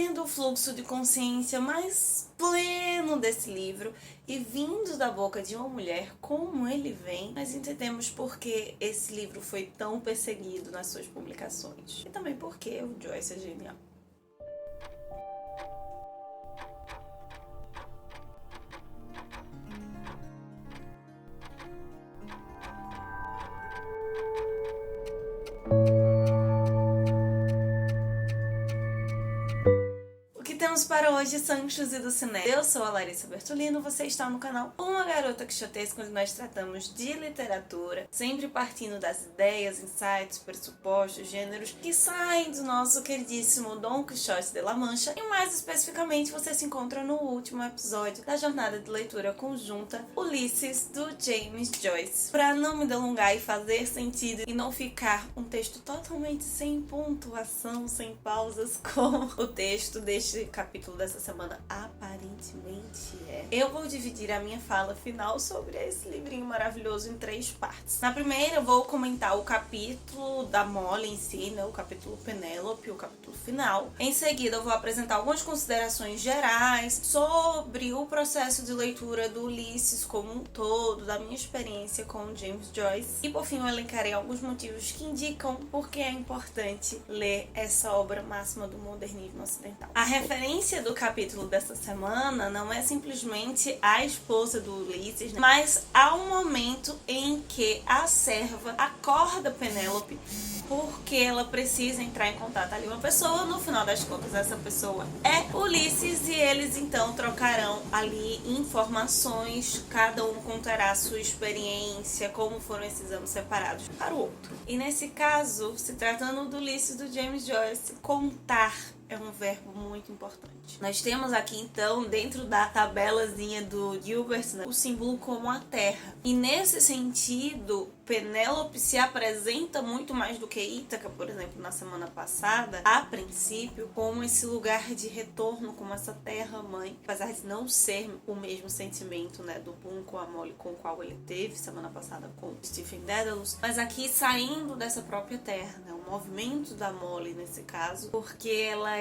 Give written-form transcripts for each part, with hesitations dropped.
Tendo o fluxo de consciência mais pleno desse livro e vindo da boca de uma mulher como ele vem, nós entendemos por que esse livro foi tão perseguido nas suas publicações. E também por que o Joyce é genial. Temos para hoje Sanchos e do Cinema. Eu sou a Larissa Bertolino, você está no canal Uma Garota Quixotesca, onde nós tratamos de literatura, sempre partindo das ideias, insights, pressupostos, gêneros que saem do nosso queridíssimo Dom Quixote de La Mancha, e mais especificamente você se encontra no último episódio da jornada de leitura conjunta Ulisses, do James Joyce. Para não me delongar e fazer sentido e não ficar um texto totalmente sem pontuação, sem pausas, como o texto deste capítulo dessa semana aparentemente é, eu vou dividir a minha fala final sobre esse livrinho maravilhoso em 3 partes. Na primeira eu vou comentar o capítulo da Molly em si, né, o capítulo Penélope, o capítulo final. Em seguida eu vou apresentar algumas considerações gerais sobre o processo de leitura do Ulisses como um todo, da minha experiência com o James Joyce. E por fim eu elencarei alguns motivos que indicam por que é importante ler essa obra máxima do modernismo ocidental. A referência do capítulo dessa semana não é simplesmente a esposa do Ulisses, né? Mas há um momento em que a serva acorda Penélope porque ela precisa entrar em contato ali uma pessoa. No final das contas, essa pessoa é Ulisses e eles então trocarão ali informações, cada um contará a sua experiência, como foram esses anos separados para o outro. E nesse caso, se tratando do Ulisses do James Joyce, contar é um verbo muito importante. Nós temos aqui então, dentro da tabelazinha do Gilbert, né, o símbolo como a terra. E nesse sentido, Penélope se apresenta muito mais do que Ítaca, por exemplo, na semana passada, a princípio, como esse lugar de retorno, como essa terra-mãe, apesar de não ser o mesmo sentimento, né, do Bloom com a Molly, com o qual ele teve semana passada com Stephen Dedalus, mas aqui saindo dessa própria terra, né, o movimento da Molly nesse caso, porque ela é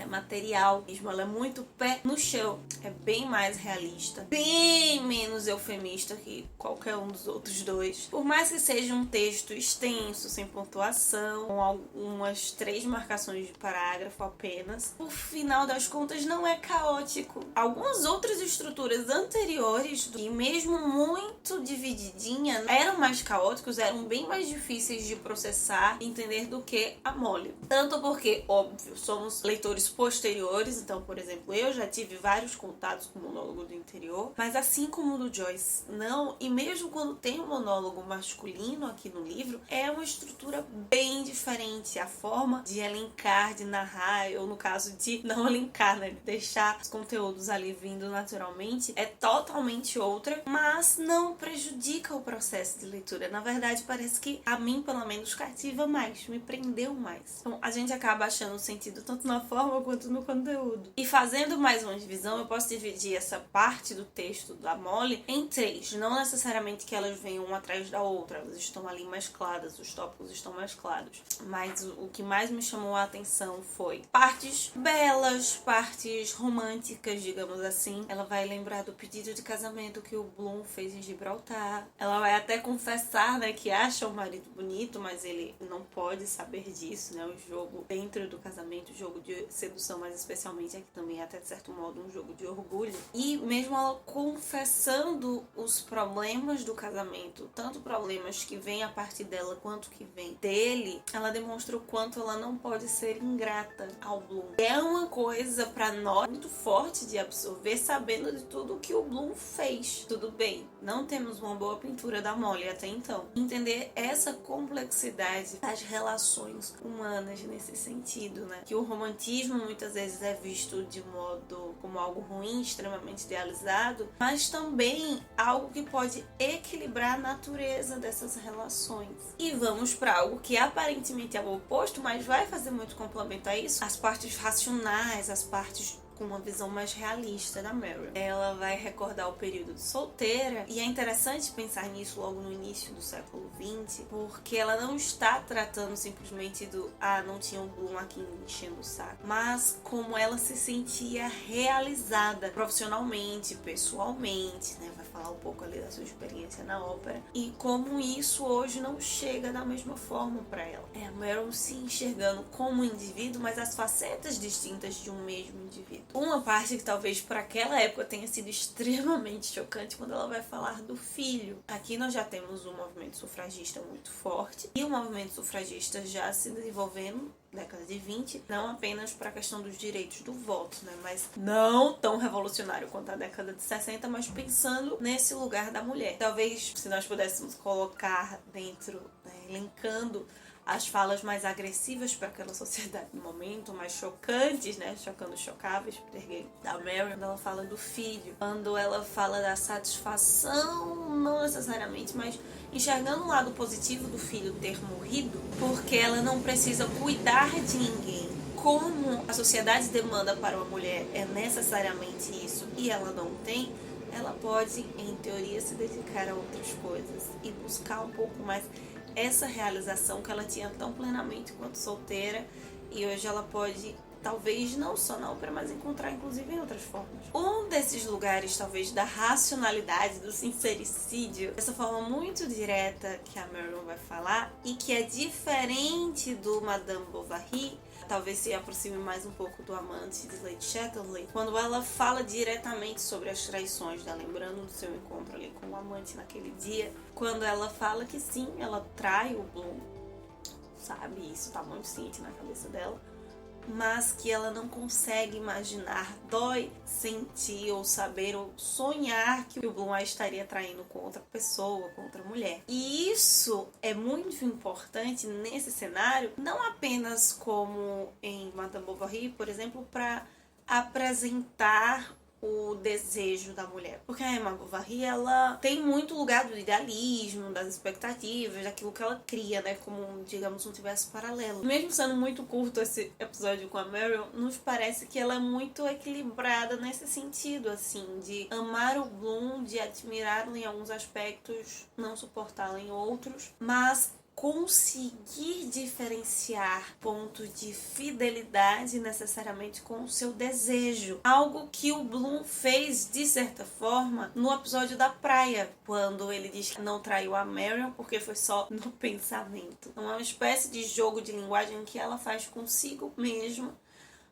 material mesmo, ela é muito pé no chão, é bem mais realista, bem menos eufemista que qualquer um dos outros dois. Por mais que seja um texto extenso, sem pontuação, com algumas 3 marcações de parágrafo apenas, no final das contas não é caótico. Algumas outras estruturas anteriores, que mesmo muito divididinha, eram mais caóticos, eram bem mais difíceis de processar e entender do que a Molly. Tanto porque, óbvio, somos leitores posteriores, então, por exemplo, eu já tive vários contatos com o monólogo do interior, mas assim como o do Joyce, não, e mesmo quando tem um monólogo masculino aqui no livro, é uma estrutura bem diferente, a forma de elencar, de narrar, ou no caso de não elencar, né, de deixar os conteúdos ali vindo naturalmente, é totalmente outra, mas não prejudica o processo de leitura. Na verdade, parece que a mim, pelo menos, cativa mais, me prendeu mais. Então, a gente acaba achando sentido tanto na forma quanto no conteúdo. E fazendo mais uma divisão, eu posso dividir essa parte do texto da Molly em 3. Não necessariamente que elas venham uma atrás da outra, elas estão ali mescladas, os tópicos estão mesclados. Mas o que mais me chamou a atenção foi partes belas, partes românticas, digamos assim. Ela vai lembrar do pedido de casamento que o Bloom fez em Gibraltar. Ela vai até confessar, né, que acha o marido bonito, mas ele não pode saber disso, né? O jogo dentro do casamento, o jogo de sedução, mas especialmente aqui também é até de certo modo um jogo de orgulho. E mesmo ela confessando os problemas do casamento, tanto problemas que vêm a partir dela quanto que vêm dele, ela demonstra o quanto ela não pode ser ingrata ao Bloom. É uma coisa pra nós muito forte de absorver, sabendo de tudo que o Bloom fez. Tudo bem, não temos uma boa pintura da Molly até então. Entender essa complexidade das relações humanas nesse sentido, né? Que o romantismo muitas vezes é visto de modo como algo ruim, extremamente idealizado, mas também algo que pode equilibrar a natureza dessas relações. E vamos para algo que aparentemente é o oposto, mas vai fazer muito complemento a isso: as partes racionais, as partes com uma visão mais realista da Meryl. Ela vai recordar o período de solteira, e é interessante pensar nisso logo no início do século XX, porque ela não está tratando simplesmente do não tinha um Bloom aqui me enchendo o saco, mas como ela se sentia realizada profissionalmente, pessoalmente, né? Vai falar um pouco ali da sua experiência na ópera e como isso hoje não chega da mesma forma para ela. A Meryl se enxergando como um indivíduo, mas as facetas distintas de um mesmo indivíduo. Uma parte que talvez para aquela época tenha sido extremamente chocante quando ela vai falar do filho. Aqui nós já temos um movimento sufragista muito forte e o movimento sufragista já se desenvolvendo década de 20, não apenas para a questão dos direitos do voto, né, mas não tão revolucionário quanto a década de 60, mas pensando nesse lugar da mulher. Talvez, se nós pudéssemos colocar dentro, né, elencando as falas mais agressivas para aquela sociedade no momento, mais chocantes, né, chocando os chocáveis, da Meryl, quando ela fala do filho, quando ela fala da satisfação, não necessariamente, mas enxergando o lado positivo do filho ter morrido, porque ela não precisa cuidar de ninguém. Como a sociedade demanda para uma mulher é necessariamente isso e ela não tem, ela pode, em teoria, se dedicar a outras coisas e buscar um pouco mais essa realização que ela tinha tão plenamente quanto solteira, e hoje ela pode, talvez não só na ópera, mas encontrar inclusive em outras formas. Um desses lugares, talvez, da racionalidade, do sincericídio, essa forma muito direta que a Meryl vai falar, e que é diferente do Madame Bovary, talvez se aproxime mais um pouco do Amante de Lady Chatterley, quando ela fala diretamente sobre as traições, né? Lembrando do seu encontro ali com o amante naquele dia, quando ela fala que sim, ela trai o Bloom, sabe? Isso tá muito ciente na cabeça dela, mas que ela não consegue imaginar, dói sentir ou saber ou sonhar que o Bloom a estaria traindo com outra pessoa, com outra mulher. E isso é muito importante nesse cenário, não apenas como em Madame Bovary, por exemplo, para apresentar o desejo da mulher. Porque a Emma Bovary, ela tem muito lugar do idealismo, das expectativas, daquilo que ela cria, né? Como, digamos, um universo paralelo. Mesmo sendo muito curto esse episódio com a Meryl, nos parece que ela é muito equilibrada nesse sentido, assim, de amar o Bloom, de admirá-lo em alguns aspectos, não suportá-lo em outros, mas conseguir diferenciar ponto de fidelidade necessariamente com o seu desejo. Algo que o Bloom fez, de certa forma, no episódio da praia, quando ele diz que não traiu a Marion porque foi só no pensamento. É uma espécie de jogo de linguagem que ela faz consigo mesma,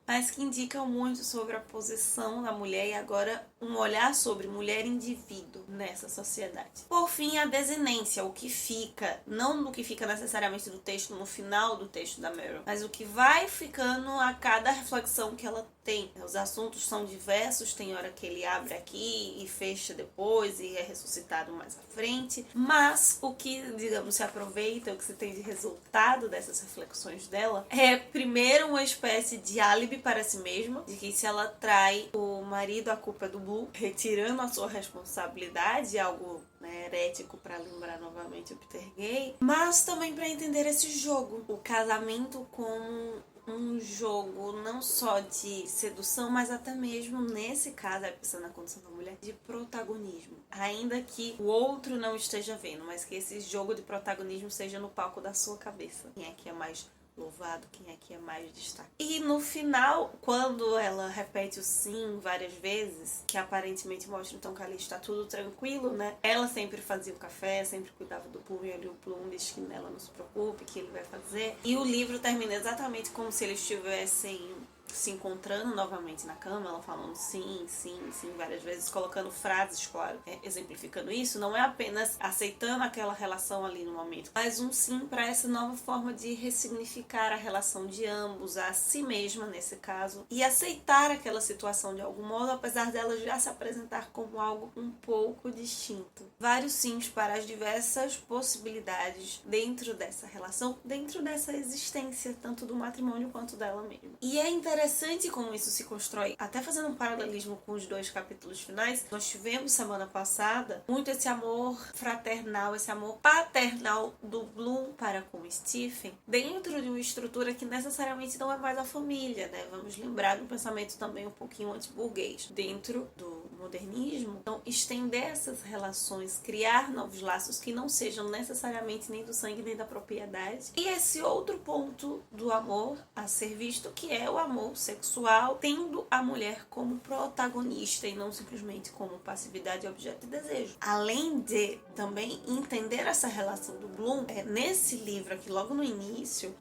mas que indicam muito sobre a posição da mulher e agora um olhar sobre mulher e indivíduo nessa sociedade. Por fim, a desinência, o que fica, não do que fica necessariamente do texto no final do texto da Meryl, mas o que vai ficando a cada reflexão que ela tem. Os assuntos são diversos, tem hora que ele abre aqui e fecha depois e é ressuscitado mais à frente, mas o que, digamos, se aproveita, o que se tem de resultado dessas reflexões dela é, primeiro, uma espécie de álibi para si mesma, de que se ela trai o marido, a culpa é do Blue, retirando a sua responsabilidade, algo, né, herético para lembrar novamente o Peter Gay, mas também para entender esse jogo, o casamento como um jogo não só de sedução, mas até mesmo, nesse caso, pensando na condição da mulher, de protagonismo. Ainda que o outro não esteja vendo, mas que esse jogo de protagonismo seja no palco da sua cabeça. Quem é que é mais louvado, quem é que é mais destaque. E no final, quando ela repete o sim várias vezes, que aparentemente mostra então que ali está tudo tranquilo, né? Ela sempre fazia o café, sempre cuidava do Bloom, e ali o Bloom diz que ela não se preocupe, que ele vai fazer. E o livro termina exatamente como se eles estivessem se encontrando novamente na cama, ela falando sim, sim, sim, várias vezes, colocando frases, claro, exemplificando isso, não é apenas aceitando aquela relação ali no momento, mas um sim para essa nova forma de ressignificar a relação de ambos, a si mesma nesse caso, e aceitar aquela situação de algum modo, apesar dela já se apresentar como algo um pouco distinto. Vários sims para as diversas possibilidades dentro dessa relação, dentro dessa existência, tanto do matrimônio quanto dela mesma. E é interessante interessante como isso se constrói, até fazendo um paralelismo com os 2 capítulos finais. Nós tivemos semana passada muito esse amor fraternal, esse amor paternal do Bloom para com o Stephen, dentro de uma estrutura que necessariamente não é mais a família, né? Vamos lembrar de um pensamento também um pouquinho anti-burguês, dentro do modernismo. Então, estender essas relações, criar novos laços que não sejam necessariamente nem do sangue nem da propriedade. E esse outro ponto do amor a ser visto, que é o amor sexual, tendo a mulher como protagonista e não simplesmente como passividade, objeto de desejo. Além de também entender essa relação do Bloom, nesse livro aqui, logo no início,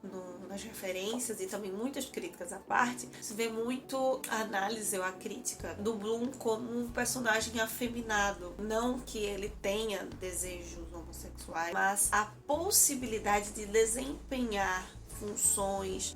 nas referências e também muitas críticas à parte, se vê muito a análise ou a crítica do Bloom como um personagem afeminado. Não que ele tenha desejos homossexuais, mas a possibilidade de desempenhar funções,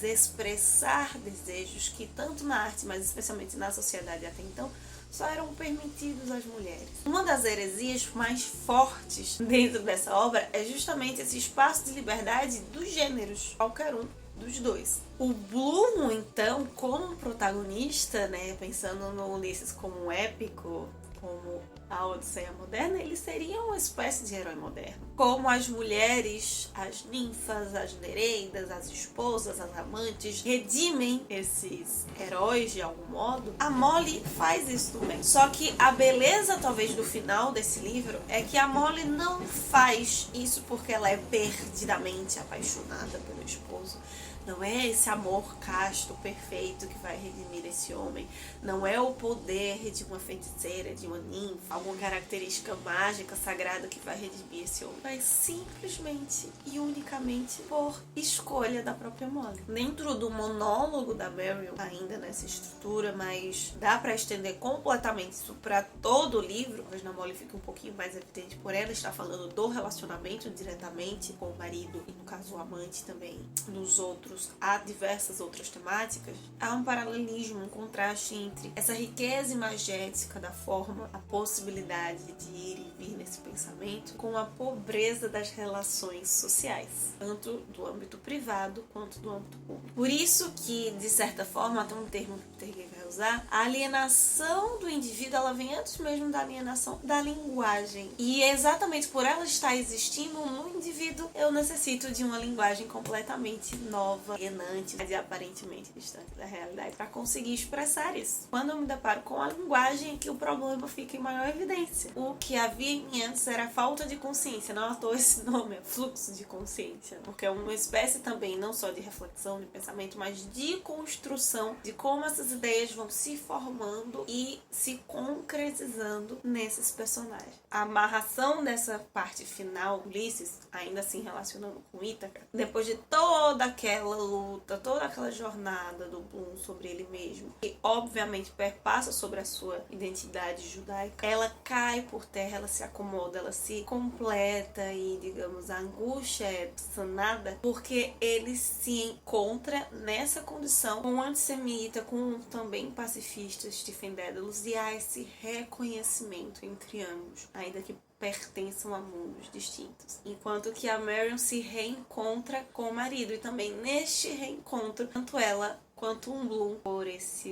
expressar desejos que tanto na arte, mas especialmente na sociedade até então, só eram permitidos às mulheres. Uma das heresias mais fortes dentro dessa obra é justamente esse espaço de liberdade dos gêneros, qualquer um dos dois. O Bloom, então, como protagonista, né, pensando no Ulisses como um épico, como a Odisseia moderna, ele seria uma espécie de herói moderno. Como as mulheres, as ninfas, as nereidas, as esposas, as amantes, redimem esses heróis de algum modo, a Molly faz isso também. Só que a beleza, talvez, do final desse livro é que a Molly não faz isso porque ela é perdidamente apaixonada pelo esposo. Não é esse amor casto, perfeito que vai redimir esse homem. Não é o poder de uma feiticeira, de uma ninfa, alguma característica mágica, sagrada que vai redimir esse homem. Mas simplesmente e unicamente por escolha da própria Molly. Dentro do monólogo da Marion, ainda nessa estrutura, mas dá pra estender completamente isso pra todo o livro, mas na Molly fica um pouquinho mais evidente por ela estar falando do relacionamento diretamente com o marido e, no caso, o amante também. Nos outros há diversas outras temáticas, há um paralelismo, um contraste entre essa riqueza imagética da forma, a possibilidade de ir e vir nesse pensamento, com a pobreza das relações sociais, tanto do âmbito privado quanto do âmbito público. Por isso que, de certa forma, até um termo que o Terguei vai usar, a alienação do indivíduo, ela vem antes mesmo da alienação da linguagem. E é exatamente por ela estar existindo no indivíduo, eu necessito de uma linguagem completamente nova, alienante e aparentemente distante da realidade para conseguir expressar isso. Quando eu me deparo com a linguagem, é que o problema fica em maior evidência. O que havia em mim antes era falta de consciência, não à toa esse nome é fluxo de consciência, porque é uma espécie também não só de reflexão, de pensamento, mas de construção de como essas ideias vão se formando e se concretizando nesses personagens. A amarração dessa parte final, Ulisses, ainda assim relacionando com Ítaca, depois de toda aquela luta, toda aquela jornada do Bloom sobre ele mesmo, que obviamente perpassa sobre a sua identidade judaica, ela cai por terra, ela se acomoda, ela se completa e, digamos, a angústia é sanada porque ele se encontra nessa condição com um antissemita, com um também pacifista, Stephen Dedalus, e há esse reconhecimento entre ambos, ainda que pertençam a mundos distintos. Enquanto que a Marion se reencontra com o marido, e também neste reencontro, tanto ela quanto um Bloom,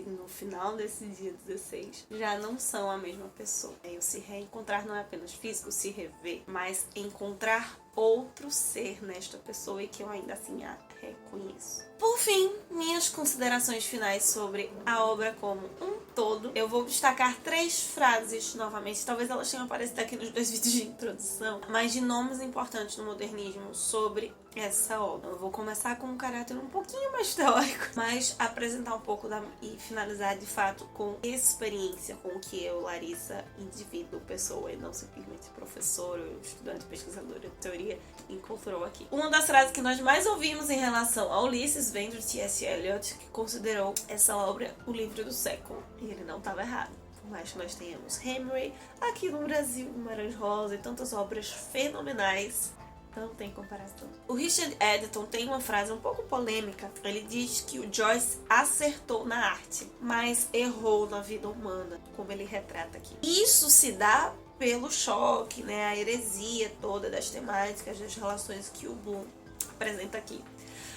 no final desse dia 16, já não são a mesma pessoa. E o se reencontrar não é apenas físico, se rever, mas encontrar outro ser nesta pessoa e que eu ainda assim a reconheço. Por fim, minhas considerações finais sobre a obra como um todo. Eu vou destacar 3 frases novamente, talvez elas tenham aparecido aqui nos 2 vídeos de introdução, mas de nomes importantes no modernismo sobre essa obra. Eu vou começar com um caráter um pouquinho mais teórico, mas apresentar um pouco e finalizar de fato com experiência, com o que eu, Larissa, indivíduo, pessoa e não simplesmente professor ou estudante, pesquisadora de teoria, encontrou aqui. Uma das frases que nós mais ouvimos em relação a Ulisses vem do T.S. Eliot, que considerou essa obra o livro do século, e ele não estava errado. Por mais que nós tenhamos Hemingway aqui no Brasil, Guimarães Rosa e tantas obras fenomenais, não tem comparação. O Richard Eddington tem uma frase um pouco polêmica. Ele diz que o Joyce acertou na arte, mas errou na vida humana, como ele retrata aqui. Isso se dá pelo choque, né, a heresia toda das temáticas, das relações que o Bloom apresenta aqui.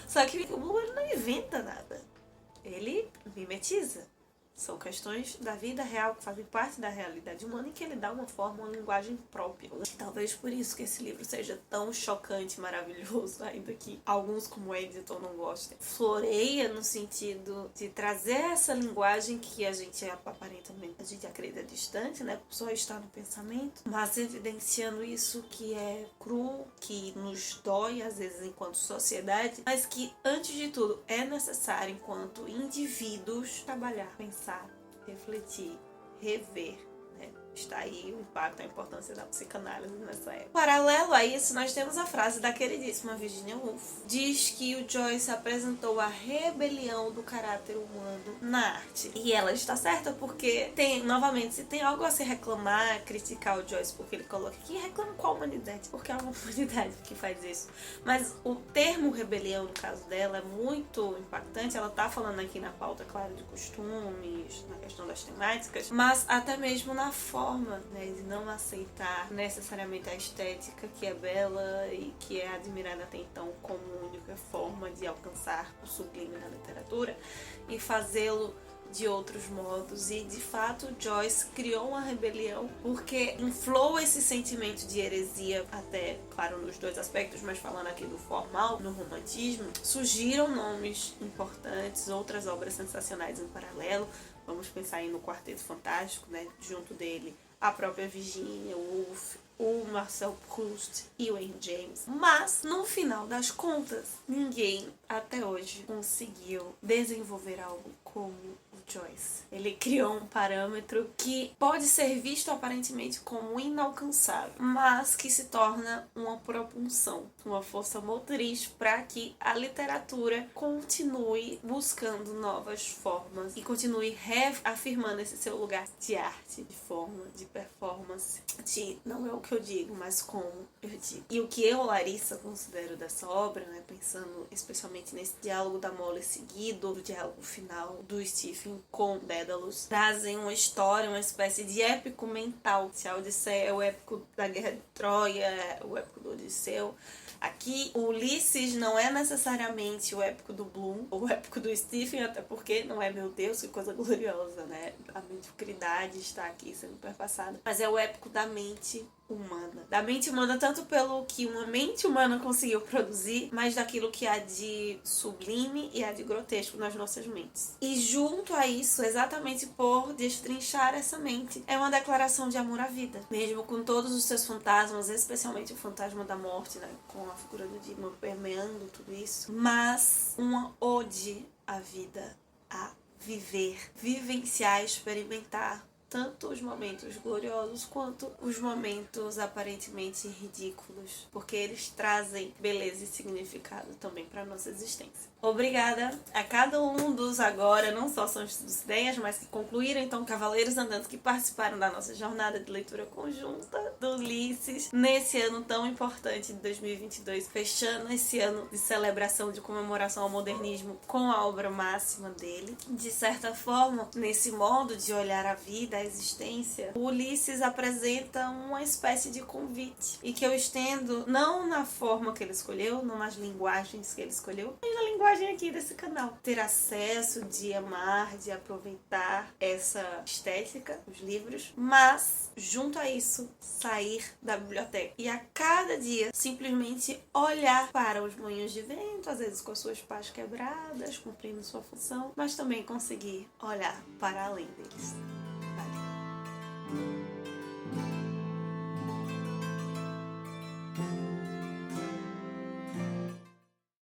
Só que o Bloom ele não inventa nada. ele mimetiza. São questões da vida real que fazem parte da realidade humana e que ele dá uma forma, uma linguagem própria. Talvez por isso que esse livro seja tão chocante, maravilhoso, ainda que alguns como o editor não gostem. Floreia no sentido de trazer essa linguagem que a gente aparentemente, a gente acredita distante, né? Só está no pensamento, mas evidenciando isso que é cru, que nos dói às vezes enquanto sociedade, mas que antes de tudo é necessário enquanto indivíduos trabalhar, pensar, refletir, rever, né? Está aí o impacto, a importância da psicanálise nessa época. Paralelo a isso, nós temos a frase da queridíssima Virginia Woolf. Diz que o Joyce apresentou a rebelião do caráter humano na arte. E ela está certa porque novamente, se tem algo a se reclamar, criticar o Joyce porque ele coloca aqui, reclama com a humanidade, porque é uma humanidade que faz isso. Mas o termo rebelião, no caso dela, é muito impactante. Ela está falando aqui na pauta, claro, de costumes, na questão das temáticas, mas até mesmo na forma, né, de não aceitar necessariamente a estética que é bela e que é admirada até então como única forma de alcançar o sublime na literatura e fazê-lo de outros modos. E de fato Joyce criou uma rebelião porque inflou esse sentimento de heresia, até claro nos dois aspectos, mas falando aqui do formal, no romantismo, surgiram nomes importantes, outras obras sensacionais em paralelo. Vamos pensar aí no Quarteto Fantástico, né? Junto dele a própria Virginia Woolf, o Marcel Proust e o Henry James. Mas, no final das contas, ninguém até hoje conseguiu desenvolver algo como o Joyce. Ele criou um parâmetro que pode ser visto aparentemente como inalcançável, mas que se torna uma propulsão, uma força motriz para que a literatura continue buscando novas formas e continue reafirmando esse seu lugar de arte, de forma, de performance, de não é o que eu digo, mas como eu digo. E o que eu, Larissa, considero dessa obra, né, pensando especialmente nesse diálogo da Molly seguido, do diálogo final do Stephen com Dédalus, trazem uma história, uma espécie de épico mental. Se a Odisseia é o épico da Guerra de Troia, é o épico do Odisseu. Aqui, o Ulisses não é necessariamente o épico do Bloom, ou o épico do Stephen, até porque não é, meu Deus, que coisa gloriosa, né? A mediocridade está aqui sendo perpassada. Mas é o épico da mente humana. Da mente humana, tanto pelo que uma mente humana conseguiu produzir, mas daquilo que há de sublime e há de grotesco nas nossas mentes. E junto a isso, exatamente por destrinchar essa mente, é uma declaração de amor à vida. Mesmo com todos os seus fantasmas, especialmente o fantasma da morte, né? Com a figura do Demon permeando tudo isso. Mas uma ode à vida, a viver, vivenciar, experimentar tanto os momentos gloriosos quanto os momentos aparentemente ridículos, porque eles trazem beleza e significado também para a nossa existência. Obrigada a cada um dos agora, não só são estudos ideias, mas que concluíram, então, Cavaleiros Andantes, que participaram da nossa jornada de leitura conjunta do Ulisses, nesse ano tão importante de 2022, fechando esse ano de celebração, de comemoração ao modernismo com a obra máxima dele. De certa forma, nesse modo de olhar a vida, a existência, o Ulisses apresenta uma espécie de convite, e que eu estendo não na forma que ele escolheu, não nas linguagens que ele escolheu, mas na linguagem aqui desse canal. Ter acesso, de amar, de aproveitar essa estética, os livros, mas, junto a isso, sair da biblioteca e a cada dia simplesmente olhar para os moinhos de vento, às vezes com as suas pás quebradas, cumprindo sua função, mas também conseguir olhar para além deles. Valeu!